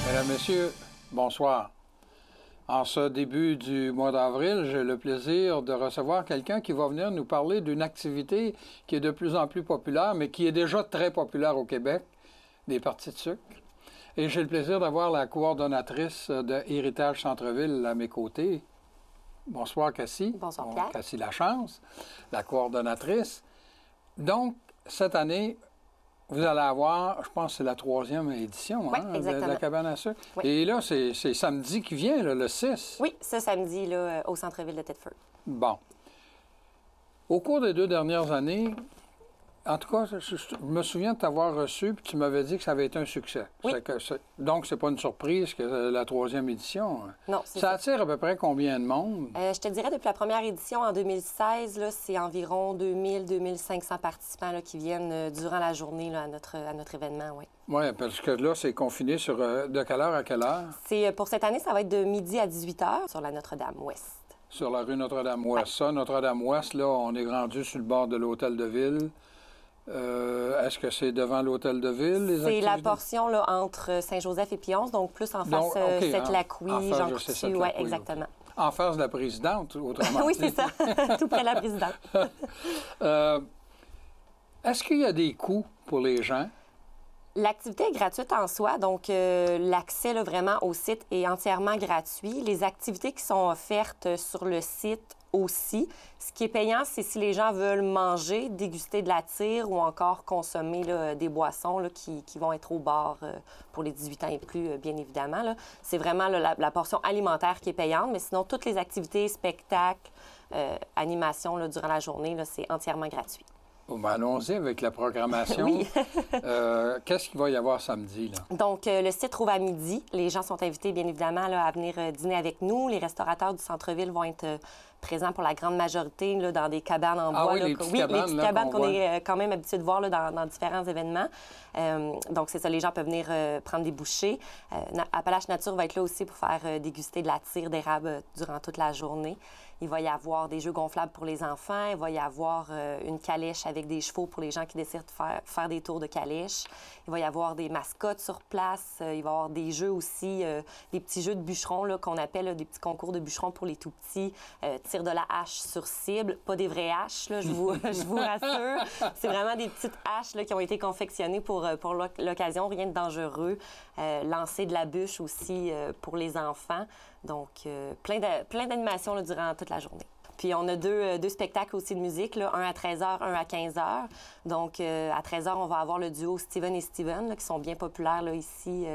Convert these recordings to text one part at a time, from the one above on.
Mesdames, Messieurs, bonsoir. En ce début du mois d'avril, j'ai le plaisir de recevoir quelqu'un qui va venir nous parler d'une activité qui est de plus en plus populaire, mais qui est déjà très populaire au Québec, des parties de sucre. Et j'ai le plaisir d'avoir la coordonnatrice de Héritage Centre-Ville à mes côtés. Bonsoir, Cassie. Bonsoir, Pierre. Cassie Lachance, la coordonnatrice. Donc, cette année, vous allez avoir, je pense que c'est la 3e édition oui, de la cabane à sucre. Oui. Et là, c'est samedi qui vient, là, le 6. Oui, ce samedi, là, au centre-ville de Thetford. Bon. Au cours des 2 dernières années, en tout cas, je me souviens de t'avoir reçu, puis tu m'avais dit que ça avait été un succès. Oui. Donc, c'est pas une surprise que la 3e édition. Non, c'est ça attire à peu près combien de monde? Je te dirais, depuis la première édition, en 2016, c'est environ 2000-2500 participants là, qui viennent durant la journée là, à notre événement, oui. Oui, parce que là, c'est confiné sur de quelle heure à quelle heure? Pour cette année, ça va être de midi à 18 h sur la Notre-Dame-Ouest. Sur la rue Notre-Dame-Ouest. Ça, Notre-Dame-Ouest, là, on est rendu sur le bord de l'Hôtel de Ville. Est-ce que c'est devant l'Hôtel de Ville, les activités? C'est la portion là, entre Saint-Joseph et Pionce, donc plus en face Sept-Lac-Ouy, Jean Coutu, oui, exactement. En face de la présidente, autrement dit. Oui, c'est ça, tout près de la présidente. Est-ce qu'il y a des coûts pour les gens? L'activité est gratuite en soi, donc l'accès là, vraiment au site est entièrement gratuit. Les activités qui sont offertes sur le site aussi. Ce qui est payant, c'est si les gens veulent manger, déguster de la tire ou encore consommer là, des boissons là, qui vont être au bar pour les 18 ans et plus, bien évidemment. C'est vraiment là, la portion alimentaire qui est payante, mais sinon, toutes les activités, spectacles, animations là, durant la journée, c'est entièrement gratuit. Bon, ben allons-y avec la programmation. Oui. Qu'est-ce qu'il va y avoir samedi, là? Donc, le site rouvre à midi. Les gens sont invités, bien évidemment, là, à venir dîner avec nous. Les restaurateurs du centre-ville vont être présents pour la grande majorité là, dans des cabanes en bois. Oui, là, les petites cabanes qu'on est quand même habitués de voir là, dans différents événements. Donc, c'est ça, les gens peuvent venir prendre des bouchées. Appalache Nature va être là aussi pour faire déguster de la tire d'érable durant toute la journée. Il va y avoir des jeux gonflables pour les enfants. Il va y avoir une calèche avec des chevaux pour les gens qui décident de faire des tours de calèche. Il va y avoir des mascottes sur place. Il va y avoir des jeux aussi, des petits jeux de bûcherons là, qu'on appelle là, des petits concours de bûcherons pour les tout-petits. Tir de la hache sur cible. Pas des vraies haches, là, je vous rassure. C'est vraiment des petites haches là, qui ont été confectionnées pour l'occasion. Rien de dangereux. Lancer de la bûche aussi pour les enfants. Donc, plein d'animations là, durant toute la journée. Puis, on a deux spectacles aussi de musique, là, un à 13 h, un à 15 h. Donc, à 13 h, on va avoir le duo Steven et Steven, là, qui sont bien populaires là, ici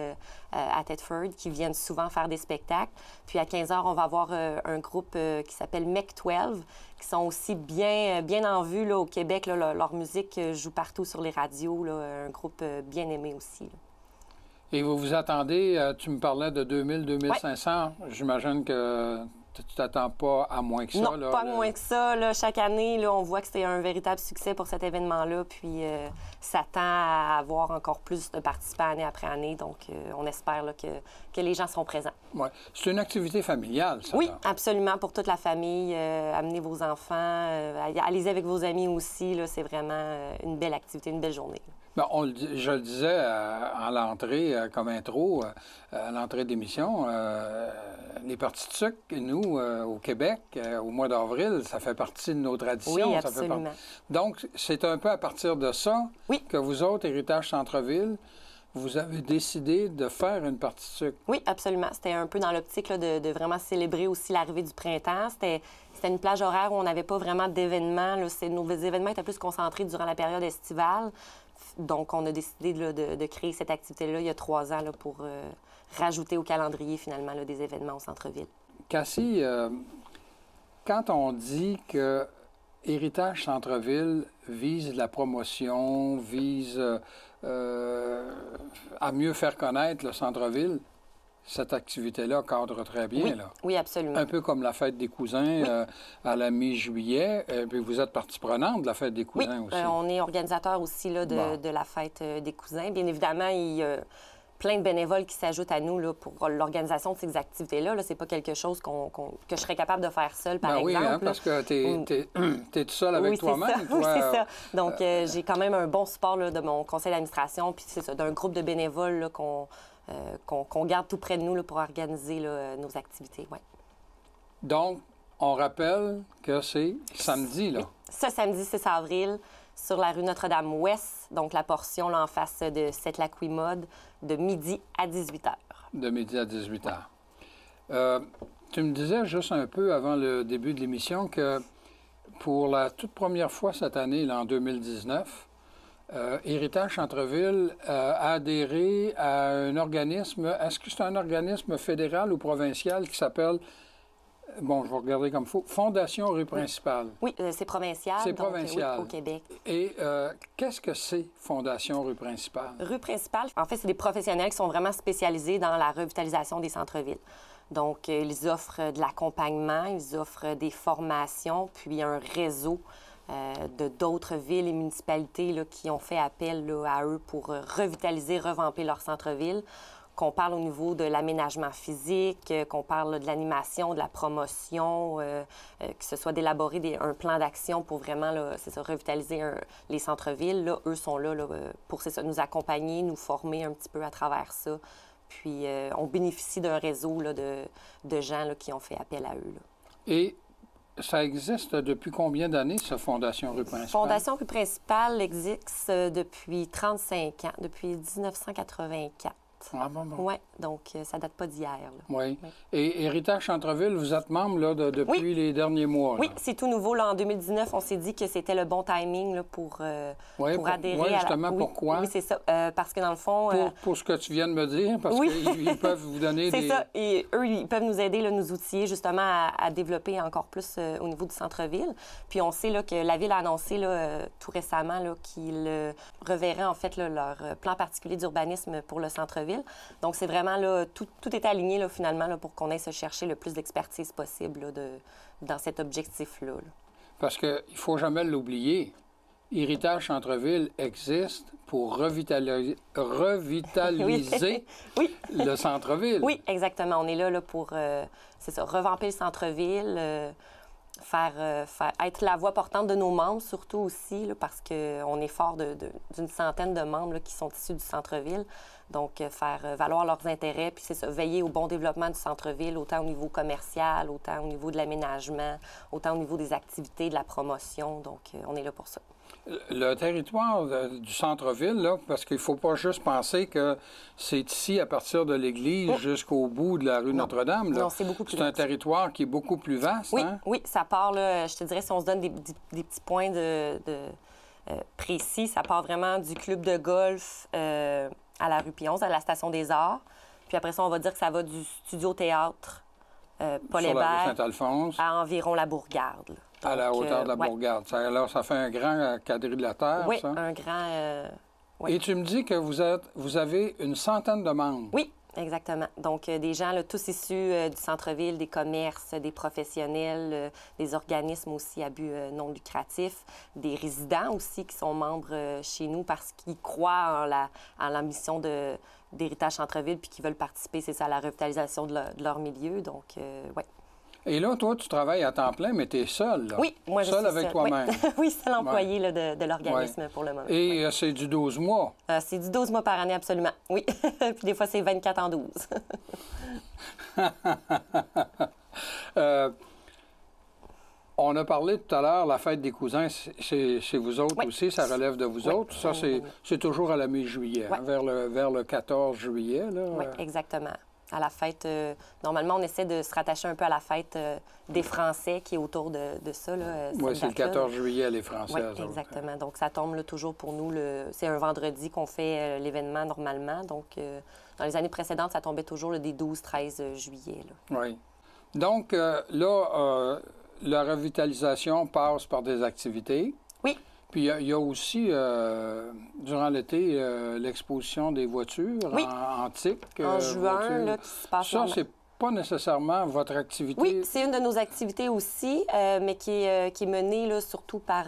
à Thetford, qui viennent souvent faire des spectacles. Puis, à 15 h, on va avoir un groupe qui s'appelle Mech 12, qui sont aussi bien en vue là, au Québec. Là, leur musique joue partout sur les radios. Là, un groupe bien aimé aussi. Là. Et vous vous attendez, tu me parlais de 2000-2500. Ouais. J'imagine que tu t'attends pas à moins que ça. Non, pas moins que ça. Là, chaque année, là, on voit que c'est un véritable succès pour cet événement-là. Puis, ça tend à avoir encore plus de participants année après année. Donc, on espère là, que les gens seront présents. Oui. C'est une activité familiale, ça? Oui, là. Absolument. Pour toute la famille. Amenez vos enfants. Allez-y avec vos amis aussi. Là, c'est vraiment une belle activité, une belle journée. Bien, je le disais en l'entrée, comme intro, à l'entrée d'émission, les parties de sucre, nous, au Québec, au mois d'avril, ça fait partie de nos traditions. Oui, absolument. Donc, c'est un peu à partir de ça que vous autres, Héritage Centre-Ville, vous avez décidé de faire une partie de sucre. Oui, absolument. C'était un peu dans l'optique là, de vraiment célébrer aussi l'arrivée du printemps. C'était une plage horaire où on n'avait pas vraiment d'événements. Nos événements étaient plus concentrés durant la période estivale. Donc, on a décidé de créer cette activité-là il y a 3 ans là, pour rajouter au calendrier, finalement, là, des événements au centre-ville. Cassie, quand on dit que Héritage Centre-Ville vise la promotion, vise à mieux faire connaître le centre-ville, cette activité-là cadre très bien. Oui, là. Oui, absolument. Un peu comme la fête des cousins à la mi-juillet. Puis vous êtes partie prenante de la fête des cousins aussi. On est organisateur aussi là, de la fête des cousins. Bien évidemment, plein de bénévoles qui s'ajoutent à nous là, pour l'organisation de ces activités-là. Là, c'est pas quelque chose que je serais capable de faire seule, par exemple. Oui, hein, parce que t'es tout seul avec toi-même. Oui, c'est ça. Donc, j'ai quand même un bon support là, de mon conseil d'administration, puis c'est ça, d'un groupe de bénévoles là, qu'on garde tout près de nous là, pour organiser là, nos activités. Ouais. Donc, on rappelle que c'est samedi, là. Ce samedi 6 avril, sur la rue Notre-Dame-Ouest, donc la portion là, en face de Sept-Lac-Ouimode, de midi à 18 h. De midi à 18 h. Tu me disais juste un peu avant le début de l'émission que pour la toute première fois cette année, là, en 2019, Héritage Centre-Ville a adhéré à un organisme, est-ce que c'est un organisme fédéral ou provincial qui s'appelle... Bon, je vais regarder comme il faut. Fondation Rue Principale. Oui, c'est provincial. C'est provincial. Oui, au Québec. Et qu'est-ce que c'est Fondation Rue Principale? Rue Principale, en fait, c'est des professionnels qui sont vraiment spécialisés dans la revitalisation des centres-villes. Donc, ils offrent de l'accompagnement, ils offrent des formations, puis un réseau de d'autres villes et municipalités là, qui ont fait appel là, à eux pour revitaliser, revamper leur centre-ville. Qu'on parle au niveau de l'aménagement physique, qu'on parle de l'animation, de la promotion, que ce soit d'élaborer un plan d'action pour vraiment là, revitaliser les centres-villes. Là, eux sont là, pour nous accompagner, nous former un petit peu à travers ça. Puis, on bénéficie d'un réseau là, de gens là, qui ont fait appel à eux. Là. Et ça existe depuis combien d'années, cette Fondation Rue Principale? Fondation Rue Principale existe depuis 35 ans, depuis 1984. Ah, bon. Oui, donc ça date pas d'hier. Oui. Et Héritage Centre-Ville, vous êtes membre là, depuis les derniers mois? Là. Oui, c'est tout nouveau. Là, en 2019, on s'est dit que c'était le bon timing là, pour adhérer à la... justement, pourquoi? Oui, c'est ça. Parce que dans le fond... Pour ce que tu viens de me dire, parce qu'ils peuvent vous donner des... C'est ça. Et eux, ils peuvent nous aider, là, nous outiller justement à développer encore plus au niveau du centre-ville. Puis on sait là, que la Ville a annoncé là, tout récemment qu'ils reverraient en fait là, leur plan particulier d'urbanisme pour le centre-ville. Donc, c'est vraiment, là, tout est aligné, là, finalement, là, pour qu'on aille se chercher le plus d'expertise possible là, dans cet objectif-là. Là. Parce qu'il ne faut jamais l'oublier. Héritage Centre-Ville existe pour revitaliser oui. le centre-ville. Oui, exactement. On est là pour, revamper le centre-ville, être la voix portante de nos membres, surtout aussi, là, parce qu'on est fort d'une centaine de membres là, qui sont issus du centre-ville. Donc, faire valoir leurs intérêts, puis c'est ça, veiller au bon développement du centre-ville, autant au niveau commercial, autant au niveau de l'aménagement, autant au niveau des activités, de la promotion. Donc, on est là pour ça. Le territoire du centre-ville, là, parce qu'il ne faut pas juste penser que c'est ici, à partir de l'église, jusqu'au bout de la rue Notre-Dame. Non, c'est beaucoup plus vaste. C'est un territoire qui est beaucoup plus vaste, oui, hein? Oui, ça part, là, je te dirais, si on se donne des petits points précis, ça part vraiment du club de golf à la rue Pionze, à la Station des Arts. Puis après ça, on va dire que ça va du studio-théâtre Paul Hébert, la rue Saint-Alphonse, à environ la Bourgade. Donc, à la hauteur de la Bourgade. Alors, ça fait un grand quadrilatère, oui, ça? Oui, un grand... Et tu me dis que vous avez une centaine de membres. Oui, exactement. Donc, des gens là, tous issus du centre-ville, des commerces, des professionnels, des organismes aussi à but non lucratif, des résidents aussi qui sont membres chez nous parce qu'ils croient en la mission d'Héritage Centre-Ville puis qui veulent participer, c'est ça, à la revitalisation de leur milieu. Donc, oui. Et là, toi, tu travailles à temps plein, mais tu es seul, là. Oui, moi, je suis seul avec toi-même. Oui, oui, seul employé là, de l'organisme pour le moment. Et c'est du 12 mois? C'est du 12 mois par année, absolument. Oui. Puis des fois, c'est 24 en 12. On a parlé tout à l'heure, la fête des cousins, chez vous autres aussi, ça relève de vous autres. Ça, c'est toujours à la mi-juillet, hein, vers le 14 juillet. Là. Oui, exactement. À la fête, normalement, on essaie de se rattacher un peu à la fête des Français qui est autour de ça. Oui, c'est le 14 juillet, les Français. Oui, exactement. Donc, ça tombe là, toujours pour nous. C'est un vendredi qu'on fait l'événement normalement. Donc, dans les années précédentes, ça tombait toujours des 12-13 juillet. Là. Oui. Donc, là, la revitalisation passe par des activités. Oui. Puis il y a aussi, durant l'été, l'exposition des voitures antiques. En juin, là, qui se passe. Ça, pas nécessairement votre activité. Oui, c'est une de nos activités aussi, mais qui est menée là, surtout par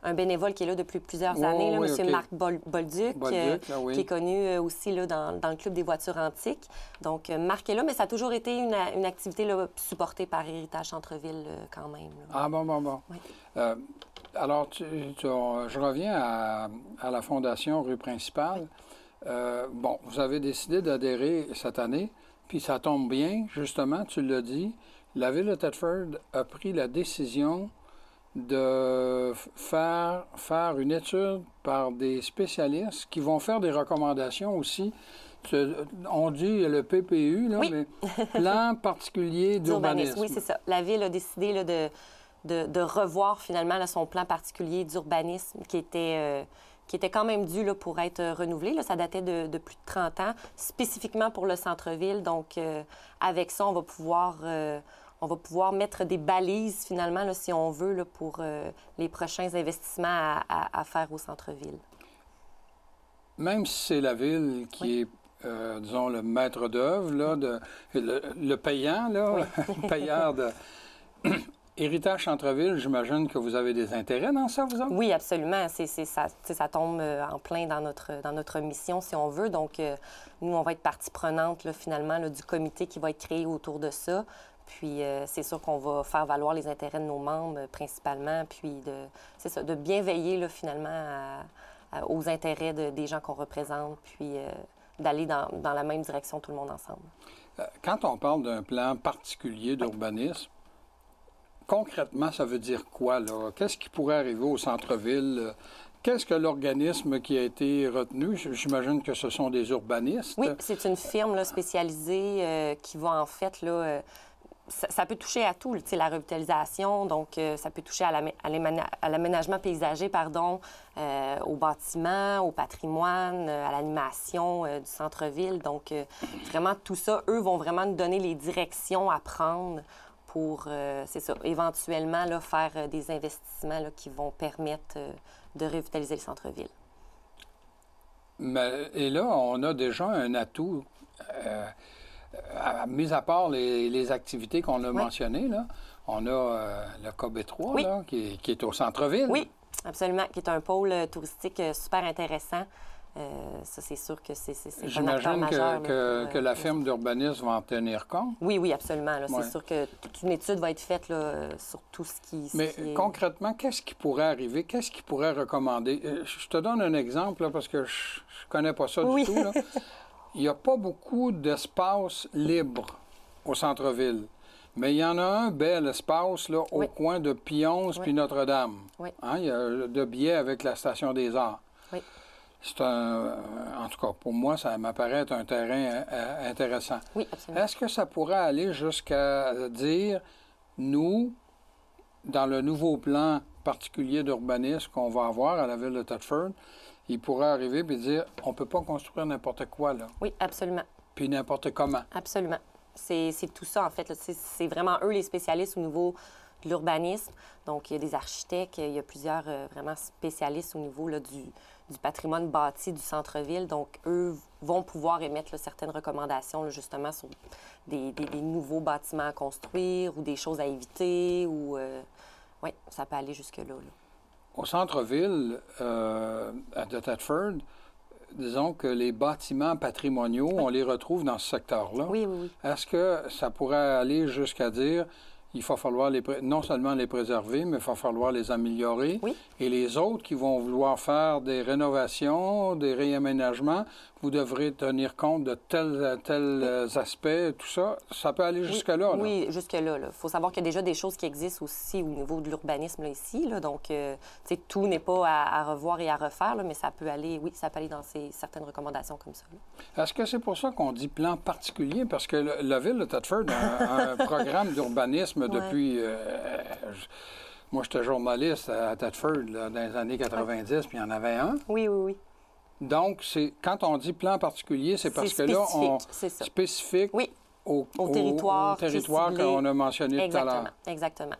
un bénévole qui est là depuis plusieurs années, là, M. Marc Bolduc, qui est connu aussi là, dans le Club des voitures antiques. Donc, Marc est là, mais ça a toujours été une activité là, supportée par Héritage Centre-Ville quand même. Là. Ah bon. Oui. Alors, je reviens à la Fondation Rue Principale. Bon, vous avez décidé d'adhérer cette année, puis ça tombe bien, justement, tu l'as dit, la Ville de Thetford a pris la décision de faire une étude par des spécialistes qui vont faire des recommandations aussi. On dit le PPU, là, mais Plan particulier d'urbanisme. Oui, c'est ça. La Ville a décidé là, de revoir finalement là, son plan particulier d'urbanisme qui était quand même dû là, pour être renouvelé. Là, ça datait de plus de 30 ans, spécifiquement pour le centre-ville. Donc, avec ça, on va pouvoir mettre des balises, finalement, là, si on veut, là, pour les prochains investissements à faire au centre-ville. Même si c'est la Ville qui est, disons, le maître d'œuvre, là, le payant, là, le payeur de... Héritage Centre-Ville, j'imagine que vous avez des intérêts dans ça, vous autres? Oui, absolument. Ça tombe en plein dans notre mission, si on veut. Donc, nous, on va être partie prenante, là, finalement, là, du comité qui va être créé autour de ça. Puis, c'est sûr qu'on va faire valoir les intérêts de nos membres, principalement, puis de bien veiller, là, finalement, aux intérêts des gens qu'on représente, puis d'aller dans la même direction, tout le monde ensemble. Quand on parle d'un plan particulier d'urbanisme, concrètement, ça veut dire quoi, là? Qu'est-ce qui pourrait arriver au centre-ville? Qu'est-ce que l'organisme qui a été retenu? J'imagine que ce sont des urbanistes. Oui, c'est une firme là, spécialisée qui va en fait, là, ça peut toucher à tout, la revitalisation, donc ça peut toucher à l'aménagement paysager, au bâtiment, au patrimoine, à l'animation du centre-ville. Donc, vraiment, tout ça, eux vont vraiment nous donner les directions à prendre pour, c'est ça, éventuellement là, faire des investissements là, qui vont permettre de revitaliser le centre-ville. Et là, on a déjà un atout, mis à part les activités qu'on a mentionnées, là, on a le KB3 là, qui est au centre-ville. Oui, absolument, qui est un pôle touristique super intéressant. Ça, c'est sûr que c'est un acteur majeur. J'imagine que la firme d'urbanisme va en tenir compte. Oui, absolument. C'est sûr que toute une étude va être faite là, sur tout ce qui... Mais concrètement, qu'est-ce qui pourrait arriver? Qu'est-ce qu'ils pourraient recommander? Je te donne un exemple, là, parce que je ne connais pas ça du tout. Là. Il n'y a pas beaucoup d'espace libre au centre-ville. Mais il y en a un bel espace là, au coin de Pionce puis Notre-Dame. Hein? Il y a de biais avec la Station des Arts. C'est en tout cas, pour moi, ça m'apparaît être un terrain intéressant. Oui, absolument. Est-ce que ça pourrait aller jusqu'à dire, nous, dans le nouveau plan particulier d'urbanisme qu'on va avoir à la ville de Thetford, il pourrait arriver et dire, on ne peut pas construire n'importe quoi, là. Oui, absolument. Puis n'importe comment. Absolument. C'est tout ça, en fait. C'est vraiment eux les spécialistes au niveau de l'urbanisme. Donc, il y a des architectes, il y a plusieurs vraiment spécialistes au niveau là, du patrimoine bâti du centre-ville. Donc, eux vont pouvoir émettre là, certaines recommandations là, justement sur des nouveaux bâtiments à construire ou des choses à éviter. Oui, ça peut aller jusque-là. Là. Au centre-ville de Thetford, disons que les bâtiments patrimoniaux, on les retrouve dans ce secteur-là. Oui, oui, oui. Est-ce que ça pourrait aller jusqu'à dire il va falloir non seulement les préserver, mais il va falloir les améliorer? Oui. Et les autres qui vont vouloir faire des rénovations, des réaménagements, vous devrez tenir compte de tels aspects, tout ça. Ça peut aller jusque-là. Oui, jusque-là. Il faut savoir qu'il y a déjà des choses qui existent aussi au niveau de l'urbanisme là, ici. Là, donc, tout n'est pas à revoir et à refaire, là, mais ça peut aller, ça peut aller dans certaines recommandations comme ça. Là. Est-ce que c'est pour ça qu'on dit plan particulier? Parce que la ville de Thetford a un programme d'urbanisme depuis... moi, j'étais journaliste à Thetford là, dans les années 90, puis il y en avait un. Oui, oui, oui. Donc, quand on dit plan particulier, c'est parce que là, on spécifique au territoire qu'on a mentionné tout à l'heure. Exactement.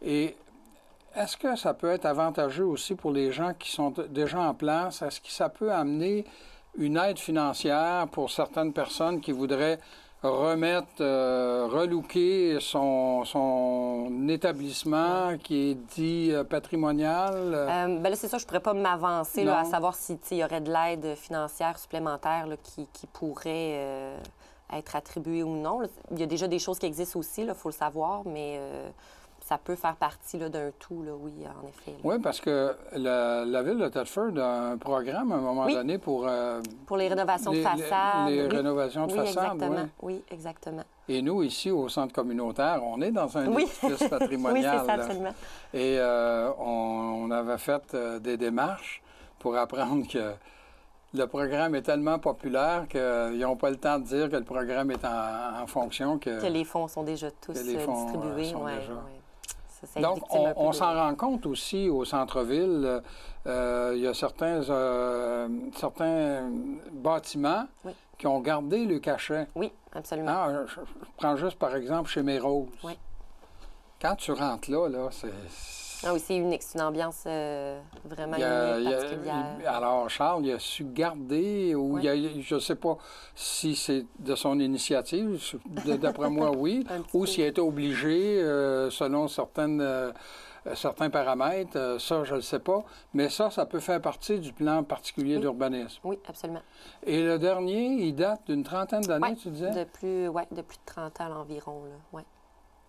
Et est-ce que ça peut être avantageux aussi pour les gens qui sont déjà en place? Est-ce que ça peut amener une aide financière pour certaines personnes qui voudraient remettre, relooker son établissement qui est dit patrimonial? Ben là, c'est ça, je ne pourrais pas m'avancer là, à savoir s'il y aurait de l'aide financière supplémentaire là, qui pourrait être attribuée ou non. Il y a déjà des choses qui existent aussi, il faut le savoir, mais ça peut faire partie d'un tout, là, oui, en effet. Là. Oui, parce que la ville de Thetford a un programme à un moment donné pour les rénovations de façade. Les rénovations de façade, exactement. Oui, exactement. Et nous, ici, au centre communautaire, on est dans un édifice patrimonial. Oui, c'est ça, absolument. Et on avait fait des démarches pour apprendre que le programme est tellement populaire qu'ils n'ont pas le temps de dire que le programme est en fonction. Que les fonds sont déjà tous distribués. Ça, donc, on s'en rend compte aussi au centre-ville. Il y a certains bâtiments qui ont gardé le cachet. Oui, absolument. Je prends juste, par exemple, chez Mérose. Oui. Quand tu rentres là, c'est... Ah oui, c'est unique. C'est une ambiance vraiment unique, particulière. Alors, Charles, il a su garder, ou je ne sais pas si c'est de son initiative, d'après moi, oui, ou s'il a été obligé, selon certains paramètres, ça, je ne le sais pas. Mais ça peut faire partie du plan particulier d'urbanisme. Oui, absolument. Et le dernier, il date d'une trentaine d'années, tu disais? De plus de 30 ans environ, là, oui.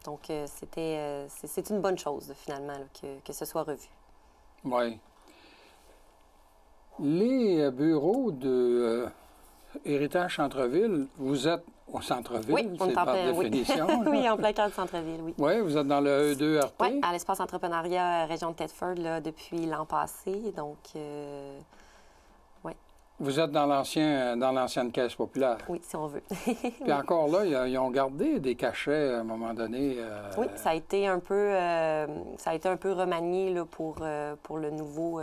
Donc, c'est une bonne chose, finalement, là, que ce soit revu. Oui. Les bureaux de Héritage Centre-Ville, vous êtes au centre-ville, c'est par définition. Oui, en plein cœur du centre-ville, oui. Oui, vous êtes dans le E2RT. Oui, à l'espace entrepreneuriat région de Thetford, là, depuis l'an passé. Donc, oui. Vous êtes dans l'ancienne Caisse populaire. Oui, si on veut. Puis encore là, ils ont gardé des cachets à un moment donné. Oui, ça a été un peu remanié là, pour le nouveau,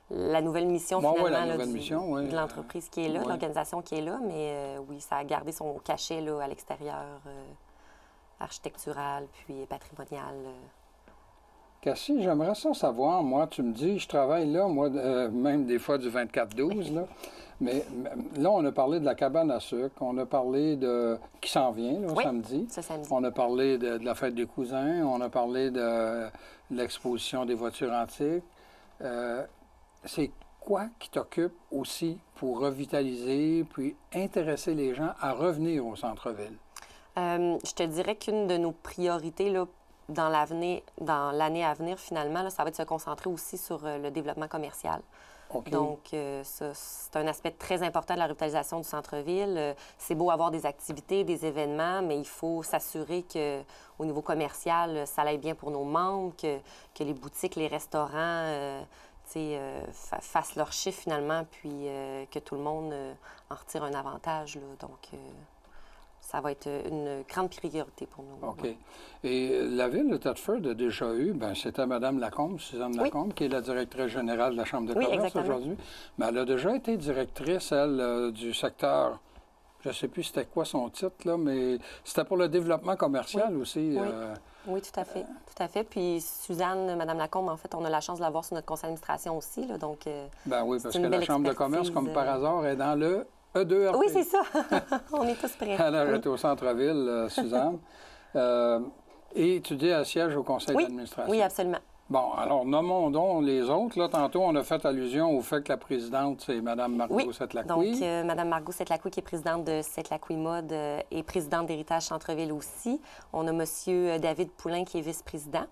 la nouvelle mission finalement de l'entreprise qui est là, l'organisation qui est là. Mais oui, ça a gardé son cachet là, à l'extérieur, architectural puis patrimonial. Cassie, j'aimerais ça savoir, moi, tu me dis, je travaille là, moi, même des fois du 24-12, là, mais là, on a parlé de la cabane à sucre, on a parlé de... qui s'en vient, là, samedi. Ce samedi. On a parlé de la fête des cousins, on a parlé de l'exposition des voitures antiques. C'est quoi qui t'occupe aussi pour revitaliser, puis intéresser les gens à revenir au centre-ville? Je te dirais qu'une de nos priorités, là, dans l'année à venir, finalement, là, ça va être de se concentrer aussi sur le développement commercial. Okay. Donc, c'est un aspect très important de la revitalisation du centre-ville. C'est beau avoir des activités, des événements, mais il faut s'assurer qu'au niveau commercial, ça aille bien pour nos membres, que les boutiques, les restaurants fassent leur chiffre finalement, puis que tout le monde en retire un avantage. Là. Donc, ça va être une grande priorité pour nous. OK. Et la ville de Thetford a déjà eu, c'était Mme Lacombe, Suzanne Lacombe, qui est la directrice générale de la Chambre de commerce aujourd'hui. Mais elle a déjà été directrice, elle, du secteur, je ne sais plus c'était quoi son titre, là, mais c'était pour le développement commercial aussi. Oui, tout à fait. Tout à fait. Puis Suzanne, Mme Lacombe, en fait, on a la chance de l'avoir sur notre conseil d'administration aussi. Là, donc, oui, parce que la Chambre de commerce, comme par hasard, est dans le E2RT. Oui, c'est ça. On est tous prêts. Elle est au centre-ville, Suzanne. Et tu dis, elle siège au conseil d'administration. Oui, absolument. Bon, alors, nommons donc les autres. Là, tantôt, on a fait allusion au fait que la présidente, c'est Mme Margot Setlaqui. Donc, Mme Margot Setlaqui, qui est présidente de Setlaqui Mode et présidente d'Héritage Centre-Ville aussi. On a M. David Poulain, qui est vice-président.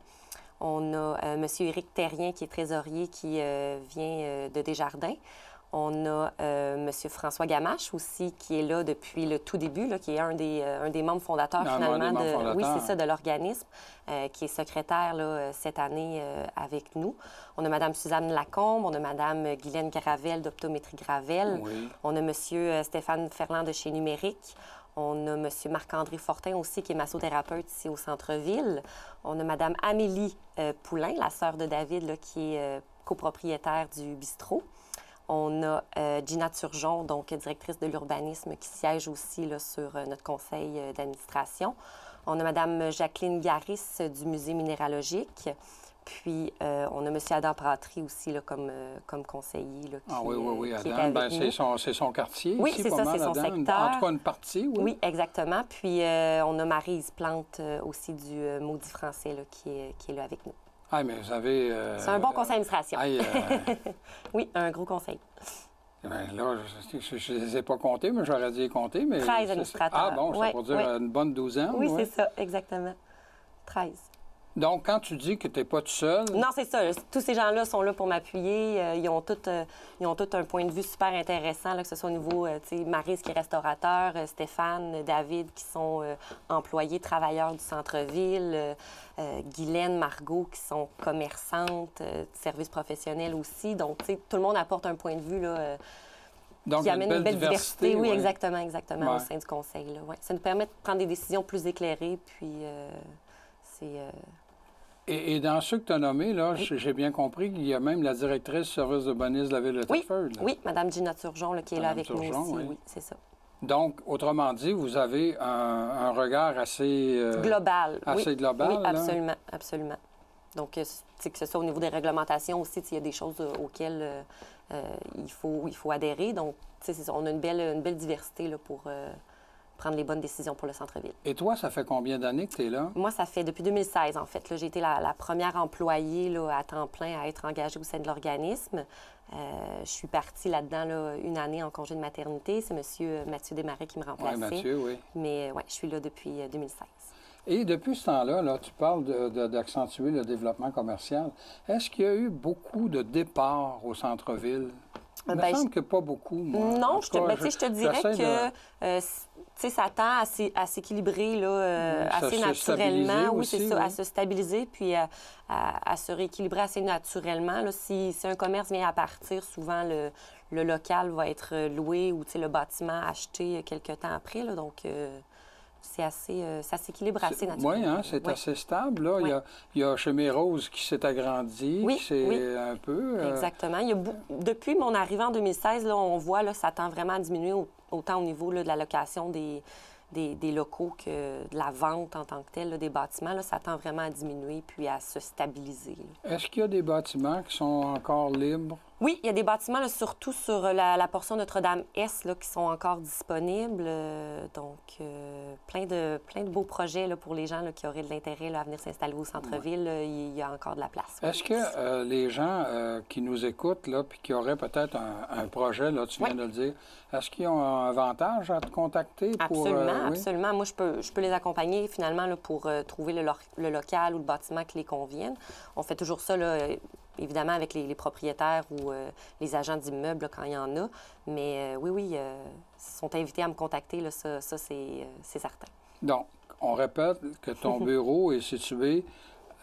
On a M. Éric Terrien, qui est trésorier, qui vient de Desjardins. On a M. François Gamache aussi, qui est là depuis le tout début, là, qui est un des membres fondateurs, de l'organisme, qui est secrétaire là, cette année avec nous. On a Mme Suzanne Lacombe, on a Mme Guylaine Gravel d'Optométrie Gravel. Oui. On a M. Stéphane Ferland de chez Numérique. On a M. Marc-André Fortin aussi, qui est massothérapeute ici au centre-ville. On a Mme Amélie Poulain, la sœur de David, là, qui est copropriétaire du bistrot. On a Gina Turgeon, donc directrice de l'urbanisme, qui siège aussi là, sur notre conseil d'administration. On a Mme Jacqueline Garis du Musée minéralogique. Puis, on a M. Adam Pratry aussi là, comme conseiller. Là, oui, oui, qui est Adam, avec nous. c'est son quartier Oui, ici, c'est pas ça, mal, c'est son Adam. secteur. En tout cas, une partie, oui. Oui, exactement. Puis, on a Maryse Plante aussi du Maudit français là, qui est là avec nous. Ah, mais vous avez... c'est un bon conseil d'administration. Ah, oui, un gros conseil. Bien, là, je ne les ai pas comptés, mais j'aurais dû les compter. Mais 13 administrateurs. Ah bon, c'est pour dire une bonne douzaine. Oui, c'est ça, exactement. 13. Donc, quand tu dis que tu n'es pas tout seul... Non, c'est ça. Tous ces gens-là sont là pour m'appuyer. Ils ont tous un point de vue super intéressant, là, que ce soit au niveau, tu sais, Maryse qui est restaurateur, Stéphane, David qui sont employés, travailleurs du centre-ville, Guylaine, Margot qui sont commerçantes, services professionnels aussi. Donc, tu sais, tout le monde apporte un point de vue, là, donc, qui amène une belle diversité. Oui, ouais. exactement, au sein du conseil. Là, ouais. Ça nous permet de prendre des décisions plus éclairées, puis c'est... Et dans ceux que tu as nommés, là, j'ai bien compris qu'il y a même la directrice du service de bonus de la ville de Thetford. Oui, Mme Gina Turgeon, là, qui est là avec nous aussi. Oui, c'est ça. Donc, autrement dit, vous avez un regard assez... global. Assez global, oui, absolument, absolument. Donc, que ce soit au niveau des réglementations aussi, il y a des choses auxquelles il faut adhérer. Donc, on a une belle diversité là, pour prendre les bonnes décisions pour le centre-ville. Et toi, ça fait combien d'années que tu es là? Moi, ça fait depuis 2016, en fait. J'ai été la première employée là, à temps plein à être engagée au sein de l'organisme. Je suis partie là-dedans là, une année en congé de maternité. C'est M. Mathieu Desmarais qui me remplaçait. Oui, Mathieu, oui. Mais je suis là depuis 2016. Et depuis ce temps-là, là, tu parles d'accentuer le développement commercial. Est-ce qu'il y a eu beaucoup de départs au centre-ville? Il me semble que pas beaucoup, moi. Non, je te dirais que ça tend à s'équilibrer là, assez naturellement. Oui, c'est ça, à se stabiliser puis à se rééquilibrer assez naturellement. Là, si un commerce vient à partir, souvent le local va être loué ou le bâtiment acheté quelques temps après. Là, donc, ça s'équilibre assez naturellement. Oui, c'est assez stable. Là. Il y a Chemin Rose qui s'est agrandi, qui s'est un peu... Exactement. Depuis mon arrivée en 2016, là, on voit que ça tend vraiment à diminuer autant au niveau là, de la location des locaux que de la vente en tant que telle, là, des bâtiments. Là, ça tend vraiment à diminuer puis à se stabiliser. Est-ce qu'il y a des bâtiments qui sont encore libres? Oui, il y a des bâtiments, là, surtout sur la portion Notre-Dame-Est, là, qui sont encore disponibles. Donc, plein de beaux projets là, pour les gens là, qui auraient de l'intérêt là, à venir s'installer au centre-ville. Là, il y a encore de la place. Est-ce que les gens qui nous écoutent là, puis qui auraient peut-être un projet, là, tu viens de le dire, est-ce qu'ils ont un avantage à te contacter? Absolument, absolument. Moi, je peux les accompagner finalement là, pour trouver le local ou le bâtiment qui les convienne. On fait toujours ça, là, évidemment, avec les propriétaires ou les agents d'immeubles quand il y en a. Mais oui, ils sont invités à me contacter, là, ça c'est certain. Donc, on répète que ton bureau est situé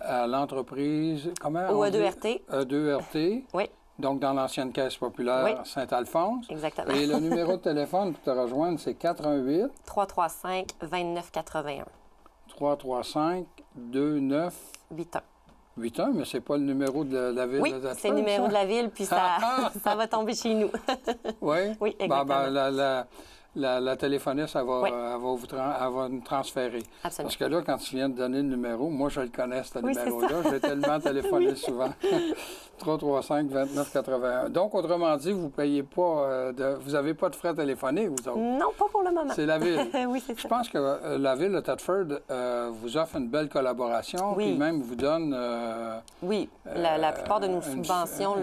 à l'entreprise... Comment? Au E2RT. E2RT. Oui. Donc, dans l'ancienne Caisse populaire Saint-Alphonse. Exactement. Et le numéro de téléphone pour te rejoindre, c'est 88... 335-2981. 335-29... 81. 8 ans, mais c'est pas le numéro de la ville de Thetford. Oui, c'est le numéro de la ville, puis ça va tomber chez nous. Oui? Oui, exactement. La téléphoniste, elle va nous transférer. Absolument. Parce que là, quand tu viens de donner le numéro, moi, je le connais, ce numéro-là. Ça. J'ai tellement téléphoné souvent. 335-2981. Donc, autrement dit, vous payez pas vous n'avez pas de frais téléphoniques, vous autres? Non, pas pour le moment. C'est la ville. Oui, c'est ça. Je pense que la ville de Thetford vous offre une belle collaboration, puis même vous donne... oui, la plupart de nos subventions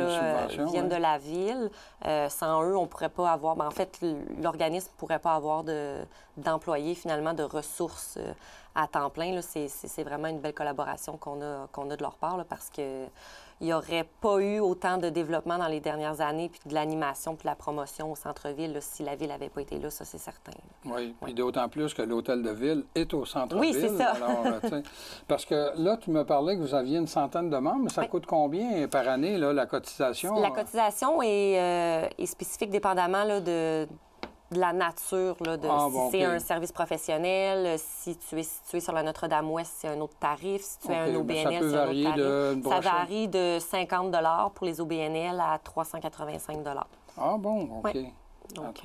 viennent de la ville. Sans eux, on ne pourrait pas avoir... en fait, l'organisme ne pourrait pas avoir d'employés, finalement, de ressources à temps plein. C'est vraiment une belle collaboration qu'on a de leur part, là, parce que il n'y aurait pas eu autant de développement dans les dernières années, puis de l'animation, puis de la promotion au centre-ville, là, si la ville n'avait pas été là, ça, c'est certain. Oui, puis d'autant plus que l'hôtel de ville est au centre-ville. Oui, c'est ça. Alors, parce que là, tu me parlais que vous aviez une centaine de membres, mais ça coûte combien par année, là, la cotisation? La cotisation est spécifique dépendamment là, de la nature, là, si c'est un service professionnel, si tu es situé sur la Notre-Dame-Ouest, c'est un autre tarif, si tu es un OBNL, c'est un autre tarif. Ça varie de 50 $ pour les OBNL à 385 $. Ah bon, OK. Ouais. Donc,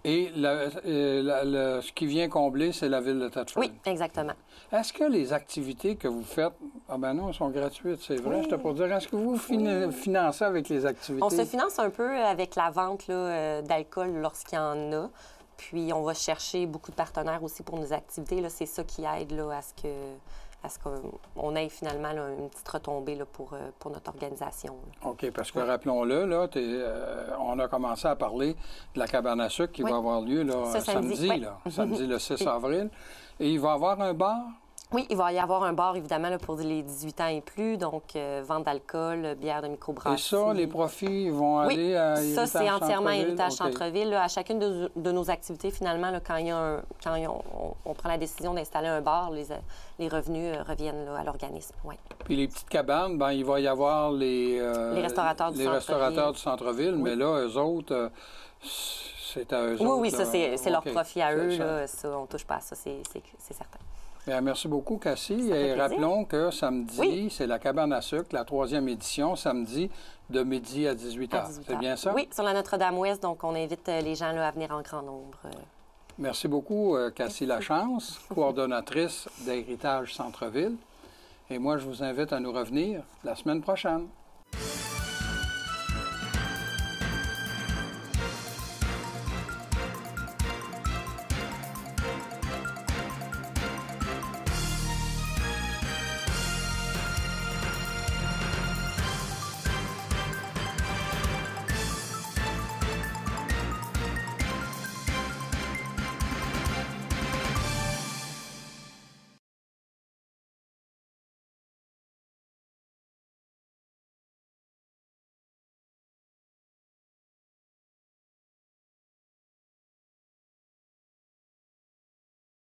Et ce qui vient combler, c'est la ville de Thetford. Oui, exactement. Est-ce que les activités que vous faites, ah ben non, elles sont gratuites, c'est vrai, je te pour dire, est-ce que vous financez avec les activités? On se finance un peu avec la vente d'alcool lorsqu'il y en a. Puis on va chercher beaucoup de partenaires aussi pour nos activités. C'est ça qui aide là, à ce qu'on ait finalement là, une petite retombée là, pour notre organisation. Là. OK, parce que rappelons-le, là, on a commencé à parler de la cabane à sucre qui va avoir lieu là, samedi, oui. là, samedi le 6 avril. Et il va y avoir un bar? Oui, il va y avoir un bar, évidemment, là, pour les 18 ans et plus, donc vente d'alcool, bière de microbrasserie. Et ça, les profits vont aller à Héritage ça, c'est entièrement Héritage OK. Centre-Ville. Là, à chacune de nos activités, finalement, là, quand on prend la décision d'installer un bar, les revenus reviennent là, à l'organisme. Ouais. Puis les petites cabanes, bien, il va y avoir les restaurateurs du centre-ville, mais là, eux autres, c'est à eux autres. Oui, ça, c'est leur profit à eux. Ça. Là, ça, on ne touche pas à ça, c'est certain. Bien, merci beaucoup, Cassie. Et rappelons que samedi, c'est la cabane à sucre, la 3e édition, samedi, de midi à 18h. C'est bien ça? Oui, sur la Notre-Dame-Ouest, donc on invite les gens là, à venir en grand nombre. Merci beaucoup, Cassie Lachance, coordonnatrice d'Héritage Centre-Ville. Et moi, je vous invite à nous revenir la semaine prochaine.